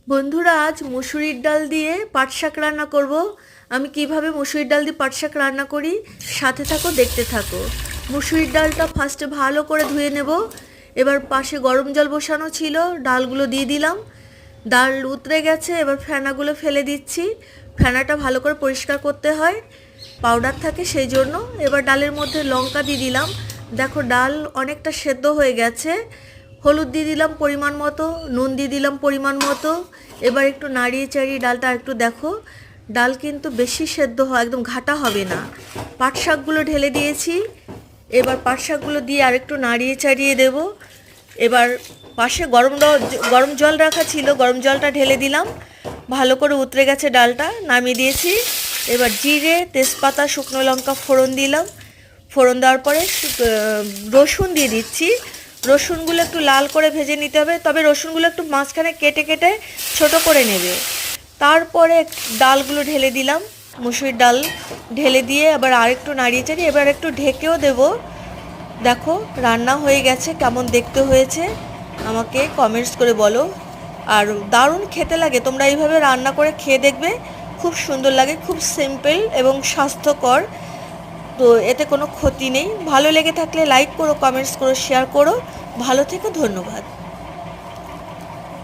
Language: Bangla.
বন্ধুরা, আজ মুসুরির ডাল দিয়ে পাট শাক রান্না করব। আমি কিভাবে মুসুরির ডাল দিয়ে পাট শাক রান্না করি সাথে থাকো, দেখতে থাকো। মুসুরির ডালটা ফার্স্টে ভালো করে ধুয়ে নেব। এবার পাশে গরম জল বসানো ছিল, ডালগুলো দিয়ে দিলাম। ডাল উতরে গেছে, এবার ফেনাগুলো ফেলে দিচ্ছি। ফেনাটা ভালো করে পরিষ্কার করতে হয়, পাউডার থাকে সেই জন্য। এবার ডালের মধ্যে লঙ্কা দিয়ে দিলাম। দেখো ডাল অনেকটা সেদ্ধ হয়ে গেছে। হলুদ দিয়ে দিলাম পরিমাণ মতো, নুন দিয়ে দিলাম পরিমাণ মতো। এবার একটু নাড়িয়ে চাড়িয়ে ডালটা একটু দেখো, ডাল কিন্তু বেশি সেদ্ধ হয়, একদম ঘাটা হবে না। পাট শাকগুলো ঢেলে দিয়েছি। এবার পাট শাকগুলো দিয়ে আরেকটু নাড়িয়ে চাড়িয়ে দেব। এবার পাশে গরম জল রাখা ছিল, গরম জলটা ঢেলে দিলাম। ভালো করে উতরে গেছে ডালটা, নামিয়ে দিয়েছি। এবার জিরে, তেজপাতা, শুকনো লঙ্কা ফোড়ন দিলাম। ফোড়ন দেওয়ার পরে রসুন দিয়ে দিচ্ছি। রসুনগুলো একটু লাল করে ভেজে নিতে হবে, তবে রসুনগুলো একটু মাঝখানে কেটে কেটে ছোট করে নেবে। তারপরে ডালগুলো ঢেলে দিলাম, মুসুরির ডাল ঢেলে দিয়ে আবার আরেকটু নাড়িয়ে চাড়িয়ে এবার একটু ঢেকেও দেব। দেখো রান্না হয়ে গেছে, কেমন দেখতে হয়েছে আমাকে কমেন্টস করে বলো। আর দারুণ খেতে লাগে, তোমরা এইভাবে রান্না করে খেয়ে দেখবে, খুব সুন্দর লাগে, খুব সিম্পল এবং স্বাস্থ্যকর। তো এতে কোনো ক্ষতি নেই। ভালো লেগে থাকলে লাইক করো, কমেন্টস করো, শেয়ার করো। ভালো থেকো, ধন্যবাদ।